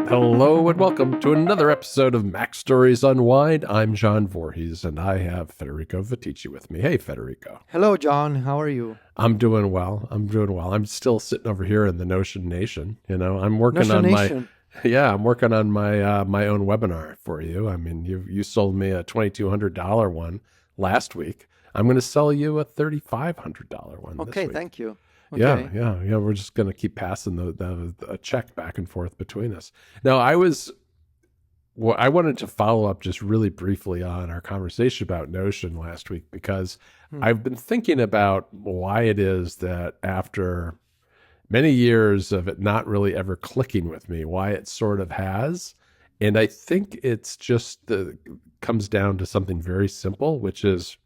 Hello and welcome to another episode of MacStories Unwind. I'm John Voorhees and I have Federico Viticci with me. Hey, Federico. Hello, John. How are you? I'm doing well. I'm still sitting over here in the Notion Nation. I'm working Notion on Nation. I'm working on my own webinar for you. I mean, you sold me a $2,200 one last week. I'm going to sell you a $3,500 one. Okay, this week. thank you. Yeah, Okay. yeah. We're just going to keep passing the check back and forth between us. Now, I wanted to follow up just really briefly on our conversation about Notion last week because I've been thinking about why it is that after many years of it not really ever clicking with me, why it sort of has. And I think it's just comes down to something very simple, which is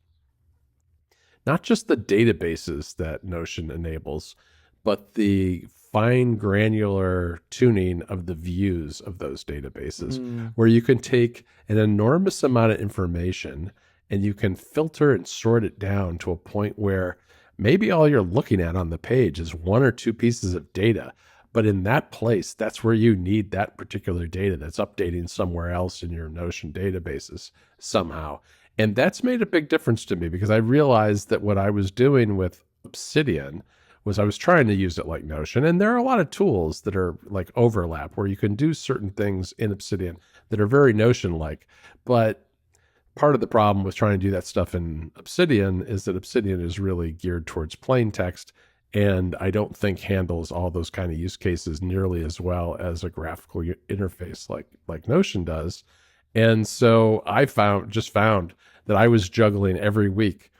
not just the databases that Notion enables, but the fine granular tuning of the views of those databases, where you can take an enormous amount of information and you can filter and sort it down to a point where maybe all you're looking at on the page is one or two pieces of data. But in that place, that's where you need that particular data that's updating somewhere else in your Notion databases somehow. And that's made a big difference to me because I realized that what I was doing with Obsidian was I was trying to use it like Notion. And there are a lot of tools that are like overlap where you can do certain things in Obsidian that are very Notion-like. But part of the problem with trying to do that stuff in Obsidian is that Obsidian is really geared towards plain text. And I don't think handles all those kind of use cases nearly as well as a graphical interface like Notion does. And so I found that I was juggling every week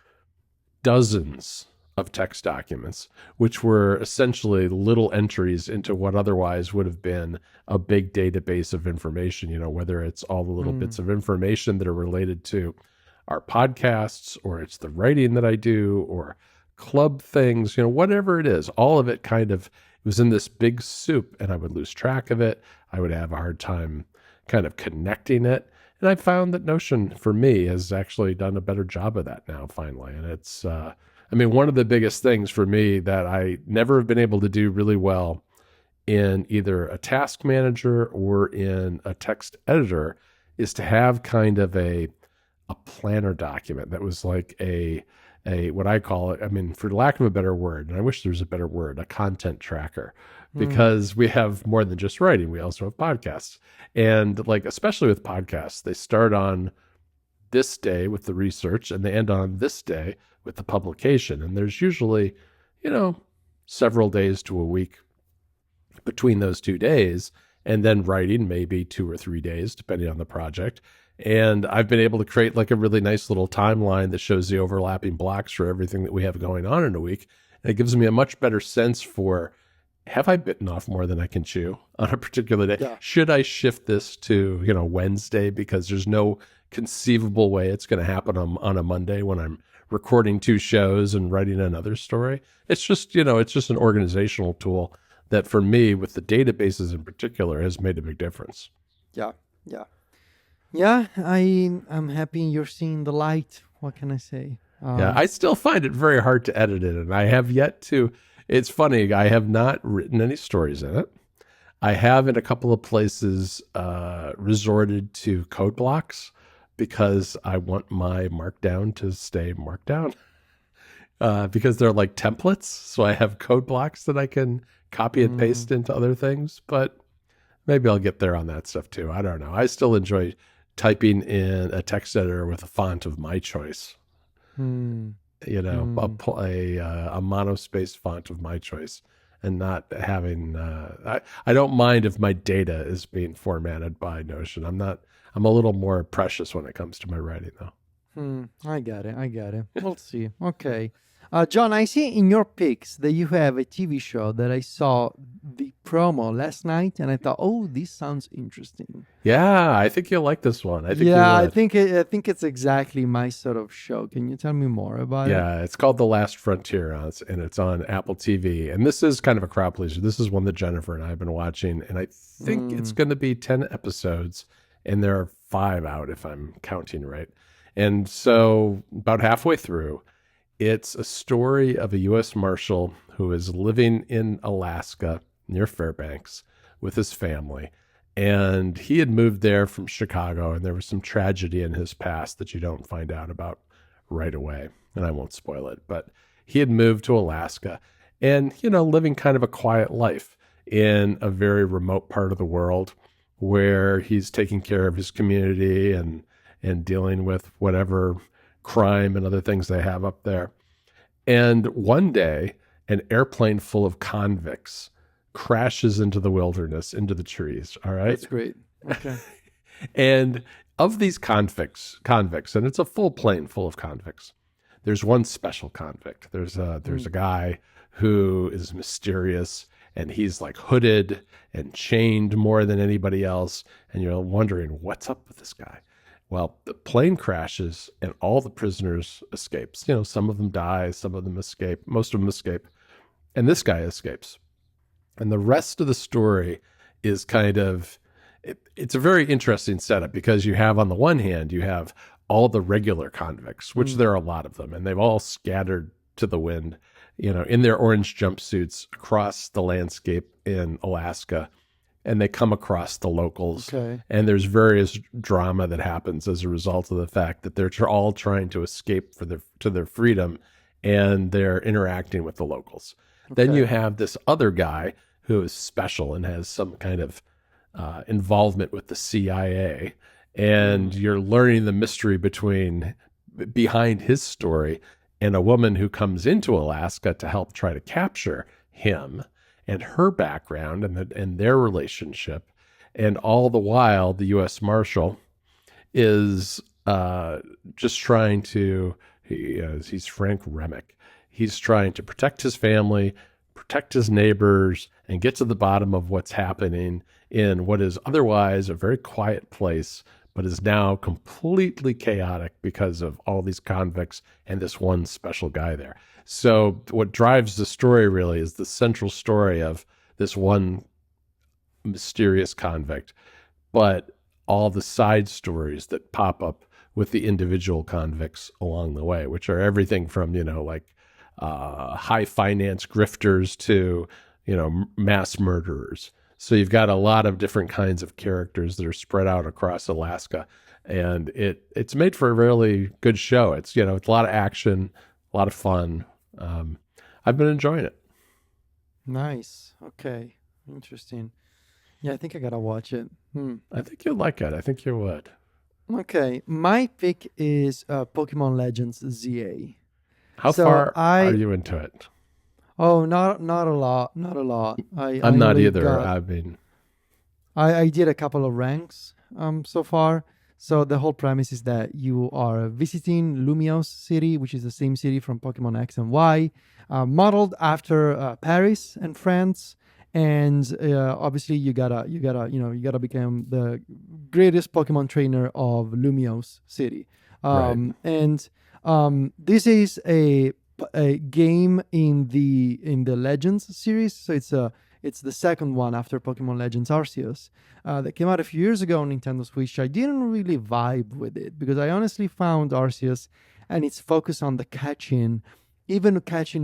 dozens of text documents, which were essentially little entries into what otherwise would have been a big database of information, whether it's all the little bits of information that are related to our podcasts, or it's the writing that I do, or club things, whatever it is, all of it it was in this big soup, and I would lose track of it. I would have a hard time kind of connecting it. And I found that Notion, for me, has actually done a better job of that now, finally. And it's, one of the biggest things for me that I never have been able to do really well in either a task manager or in a text editor is to have kind of a planner document that was like a what I call it, for lack of a better word, and I wish there was a better word, a content tracker, because we have more than just writing. We also have podcasts. And especially with podcasts, they start on this day with the research and they end on this day with the publication. And there's usually, several days to a week between those 2 days, and then writing maybe 2 or 3 days, depending on the project. And I've been able to create a really nice little timeline that shows the overlapping blocks for everything that we have going on in a week. And it gives me a much better sense for, have I bitten off more than I can chew on a particular day? Yeah. Should I shift this to, Wednesday, because there's no conceivable way it's going to happen on a Monday when I'm recording 2 shows and writing another story? It's just, it's just an organizational tool that for me, with the databases in particular, has made a big difference. Yeah. Yeah, I'm happy you're seeing the light. What can I say? Yeah, I still find it very hard to edit it, and I have yet to. It's funny, I have not written any stories in it. I have in a couple of places resorted to code blocks because I want my markdown to stay markdown because they're like templates. So I have code blocks that I can copy and paste into other things, but maybe I'll get there on that stuff too. I don't know. I still enjoy typing in a text editor with a font of my choice. A monospaced font of my choice, and not having. I don't mind if my data is being formatted by Notion. I'm a little more precious when it comes to my writing, though. I got it. We'll see. Okay. John, I see in your pics that you have a TV show that I saw the promo last night, and I thought, oh, this sounds interesting. Yeah, I think you'll like this one. I think it's exactly my sort of show. Can you tell me more about it? Yeah, it's called The Last Frontier, and it's on Apple TV. And this is kind of a crowd pleaser. This is one that Jennifer and I have been watching, and I think it's going to be 10 episodes, and there are 5 out if I'm counting right. And so about halfway through, it's a story of a U.S. Marshal who is living in Alaska near Fairbanks with his family. And he had moved there from Chicago, and there was some tragedy in his past that you don't find out about right away. And I won't spoil it, but he had moved to Alaska and, living kind of a quiet life in a very remote part of the world where he's taking care of his community and dealing with whatever crime and other things they have up there. And one day, an airplane full of convicts crashes into the wilderness, into the trees. All right. That's great. Okay. And of these convicts, and it's a full plane full of convicts, there's one special convict. There's a guy who is mysterious, and he's like hooded and chained more than anybody else. And you're wondering, what's up with this guy? Well, the plane crashes and all the prisoners escapes. Some of them die, some of them escape, most of them escape. And this guy escapes. And the rest of the story is kind of, it's a very interesting setup because you have, on the one hand, you have all the regular convicts, which there are a lot of them, and they've all scattered to the wind, in their orange jumpsuits across the landscape in Alaska. And they come across the locals. Okay. And there's various drama that happens as a result of the fact that they're all trying to escape to their freedom, and they're interacting with the locals. Okay. Then you have this other guy who is special and has some kind of involvement with the CIA, and you're learning the mystery behind his story, and a woman who comes into Alaska to help try to capture him, and her background and their relationship. And all the while, the U.S. Marshal is just trying to, he's Frank Remick. He's trying to protect his family, protect his neighbors, and get to the bottom of what's happening in what is otherwise a very quiet place, but is now completely chaotic because of all these convicts and this one special guy there. So what drives the story really is the central story of this one mysterious convict, but all the side stories that pop up with the individual convicts along the way, which are everything from, high finance grifters to, mass murderers. So you've got a lot of different kinds of characters that are spread out across Alaska, and it's made for a really good show. It's, it's a lot of action, a lot of fun. I've been enjoying it. Nice. Okay. Interesting. Yeah, I think I gotta watch it. I think you'll like it. I think you would. Okay. My pick is Pokemon Legends ZA. How far are you into it? Oh, not a lot. Not a lot. I'm not either. I did a couple of ranks so far. So the whole premise is that you are visiting Lumiose City, which is the same city from Pokemon X and Y, modeled after Paris and France. And obviously you gotta become the greatest Pokemon trainer of Lumiose City. Right. And this is a game in the Legends series. So it's the second one after Pokemon Legends Arceus that came out a few years ago on Nintendo Switch. I didn't really vibe with it because I honestly found Arceus and its focus on the catching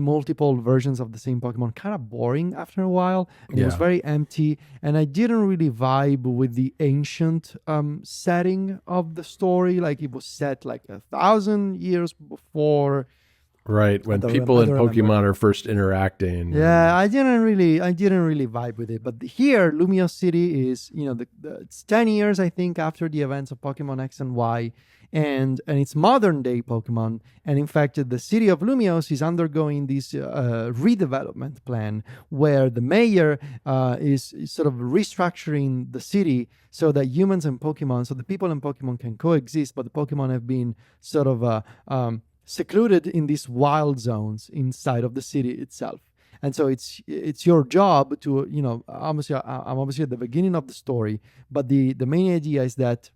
multiple versions of the same Pokemon kind of boring after a while. It was very empty, and I didn't really vibe with the ancient setting of the story. Like it was set like 1,000 years before. Right, when people in Pokemon are first interacting. Yeah, I didn't really vibe with it. But here, Lumiose City is, it's 10 years, I think, after the events of Pokemon X and Y, and it's modern day Pokemon. And in fact, the city of Lumiose is undergoing this redevelopment plan where the mayor is sort of restructuring the city so that humans and Pokemon, so the people and Pokemon can coexist, but the Pokemon have been sort of secluded in these wild zones inside of the city itself. And so it's your job to, I'm obviously at the beginning of the story, but the main idea is that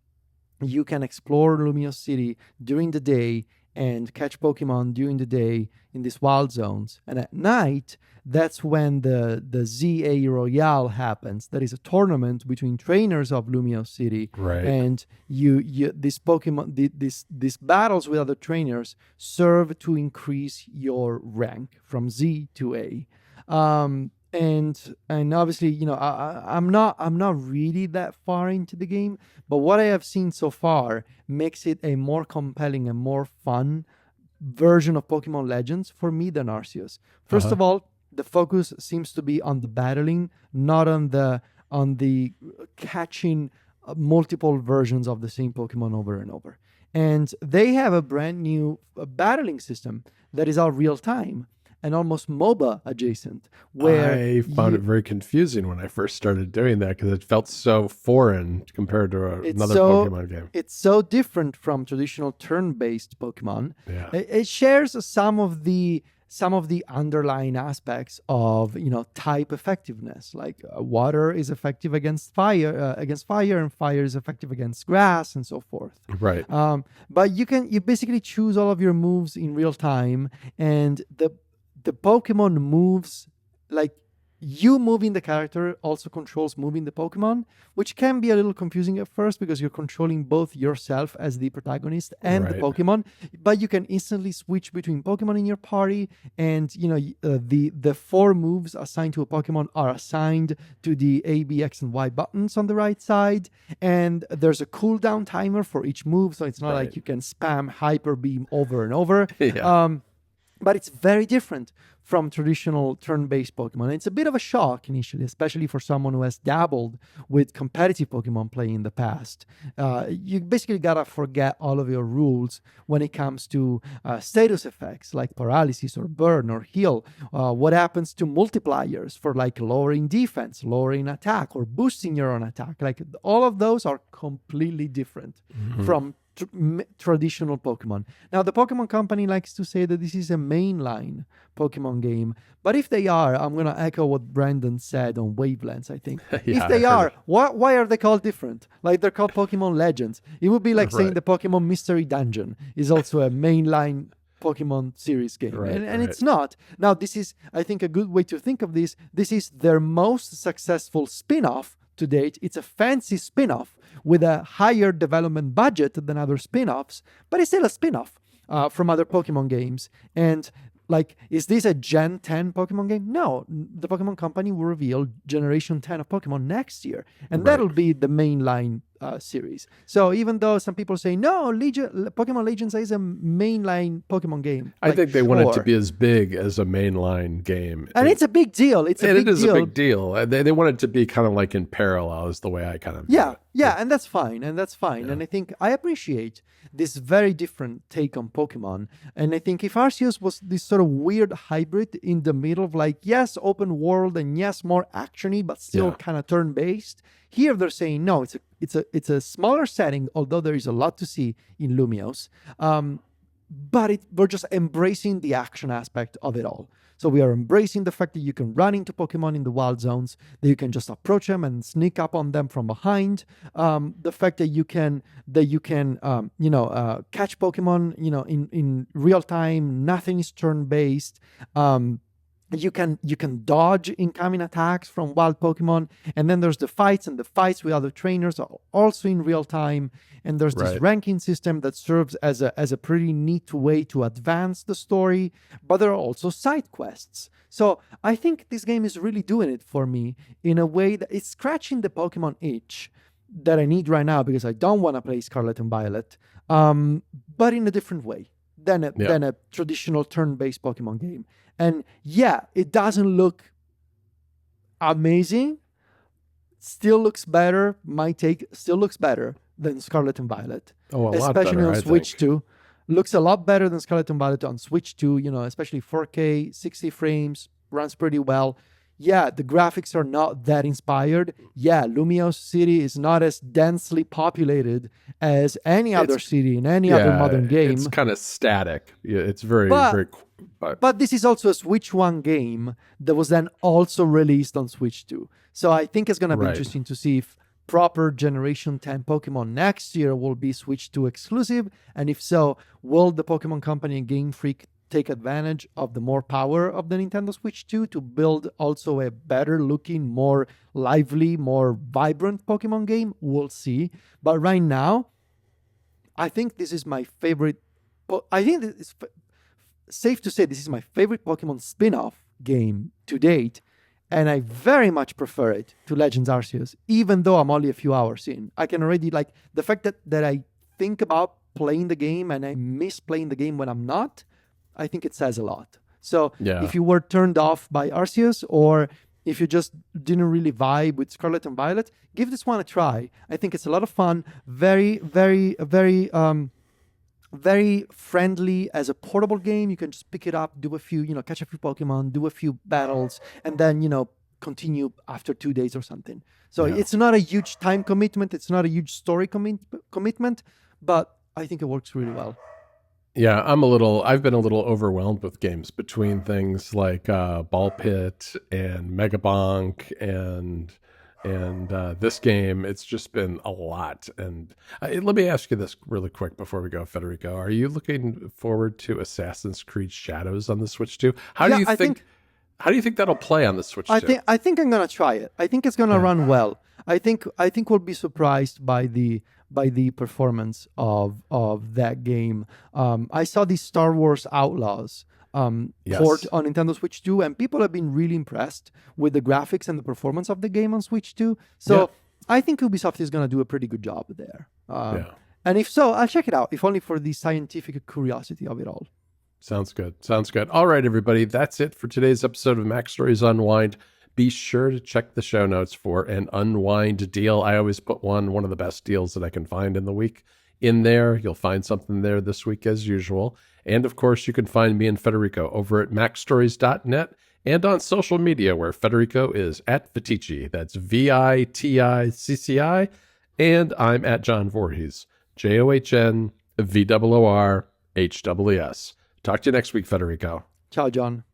you can explore Lumiose City during the day and catch Pokemon during the day in these wild zones. And at night, that's when the ZA Royale happens. That is a tournament between trainers of Lumiose City. Right. And this Pokemon, these battles with other trainers serve to increase your rank from Z to A. and obviously, I'm not really that far into the game, but what I have seen so far makes it a more compelling and more fun version of Pokemon Legends for me than Arceus. First Uh-huh. of all, the focus seems to be on the battling, not on the catching multiple versions of the same Pokemon over and over. And they have a brand new battling system that is all real time and almost MOBA adjacent, where I found it very confusing when I first started doing that because it felt so foreign compared to it's another so Pokemon game. it's so different from traditional turn-based Pokemon. Yeah. It shares some of the underlying aspects of type effectiveness. Like water is effective against fire, and fire is effective against grass, and so forth. Right. But you basically choose all of your moves in real time, and the Pokemon moves, like, you moving the character also controls moving the Pokemon, which can be a little confusing at first because you're controlling both yourself as the protagonist and the Right. Pokemon. But you can instantly switch between Pokemon in your party, and the four moves assigned to a Pokemon are assigned to the A, B, X, and Y buttons on the right side, and there's a cooldown timer for each move, so it's not Right. like you can spam Hyper Beam over and over. Yeah. But it's very different from traditional turn-based Pokemon. It's a bit of a shock initially, especially for someone who has dabbled with competitive Pokemon play in the past. You basically gotta forget all of your rules when it comes to status effects like paralysis or burn or heal. What happens to multipliers for like lowering defense, lowering attack, or boosting your own attack? Like all of those are completely different from traditional Pokemon. Now, the Pokemon Company likes to say that this is a mainline Pokemon game, but if they are, I'm going to echo what Brandon said on Wavelengths, I think. Yeah, If they I heard are, it. why are they called different? Like they're called Pokemon Legends. It would be like saying Right. the Pokemon Mystery Dungeon is also a mainline Pokemon series game. Right. And Right. it's not. Now, this is, I think, a good way to think of this. This is their most successful spin off to date. It's a fancy spin off with a higher development budget than other spin offs, but it's still a spin off from other Pokemon games. And like, is this a Gen 10 Pokemon game? No, the Pokemon Company will reveal Generation 10 of Pokemon next year, and Right. that'll be the mainline series. So even though some people say, no, Pokemon Legends is a mainline Pokemon game. I like, think they want it to sure. be as big as a mainline game. And it's a big deal. It's a and big it is deal. a big deal. They want it to be kind of like in parallel is the way I kind of view Yeah, it. yeah, and that's fine, and that's fine. And I think I appreciate this very different take on Pokemon. And I think if Arceus was this sort of weird hybrid in the middle of like, yes, open world and yes, more actiony, but still Yeah. kind of turn based. Here they're saying no, it's a smaller setting, although there is a lot to see in Lumiose. But we're just embracing the action aspect of it all. So we are embracing the fact that you can run into Pokemon in the wild zones, that you can just approach them and sneak up on them from behind. The fact that you can catch Pokemon, in real time. Nothing is turn based. You can dodge incoming attacks from wild Pokemon, and then there's the fights, and the fights with other trainers are also in real time. And there's this Right. ranking system that serves as a pretty neat way to advance the story. But there are also side quests. So I think this game is really doing it for me in a way that it's scratching the Pokemon itch that I need right now because I don't want to play Scarlet and Violet, but in a different way than a traditional turn-based Pokemon game. And yeah, it doesn't look amazing. Still looks better. My take still looks better than Scarlet and Violet, Oh, a lot especially better, on I Switch think. 2. Looks a lot better than Scarlet and Violet on Switch 2. Especially 4K, 60 frames, runs pretty well. Yeah, the graphics are not that inspired. Yeah, Lumiose City is not as densely populated as any other city in any other modern game. It's kind of static. Yeah, it's very, But- very. But But this is also a Switch 1 game that was then also released on Switch 2. So I think it's going to be Right. interesting to see if proper Generation 10 Pokemon next year will be Switch 2 exclusive. And if so, will the Pokemon Company and Game Freak take advantage of the more power of the Nintendo Switch 2 to build also a better looking, more lively, more vibrant Pokemon game? We'll see. But right now, I think this is my favorite. I think it's safe to say this is my favorite Pokemon spin-off game to date, And I very much prefer it to Legends Arceus, even though I'm only a few hours in. I can already, like, the fact that I think about playing the game and I miss playing the game when I'm not, I think it says a lot. So if you were turned off by Arceus, or if you just didn't really vibe with Scarlet and Violet, give this one a try. I think it's a lot of fun. Very, very, very, very friendly as a portable game. You can just pick it up, do a few, catch a few Pokemon, do a few battles, and then, continue after 2 days or something. So it's not a huge time commitment. It's not a huge story commitment, but I think it works really well. Yeah, I've been a little overwhelmed with games between things like Ball Pit and Megabonk and this game. It's just been a lot. And let me ask you this really quick before we go, Federico. Are you looking forward to Assassin's Creed Shadows on the Switch 2? How do you think that'll play on the Switch 2? I think I'm gonna try it. I think it's gonna run well. I think we'll be surprised by the performance of that game. I saw the Star Wars Outlaws port on Nintendo Switch 2, and people have been really impressed with the graphics and the performance of the game on Switch 2. So I think Ubisoft is going to do a pretty good job there. And if so, I'll check it out, if only for the scientific curiosity of it all. Sounds good. All right, everybody. That's it for today's episode of MacStories Unwind. Be sure to check the show notes for an Unwind Deal. I always put one of the best deals that I can find in the week in there. You'll find something there this week as usual. And of course, you can find me and Federico over at MacStories.net and on social media, where Federico is at Vitici. That's VITICCI. And I'm at John Voorhees. JOHNVOORHEES. Talk to you next week, Federico. Ciao, John.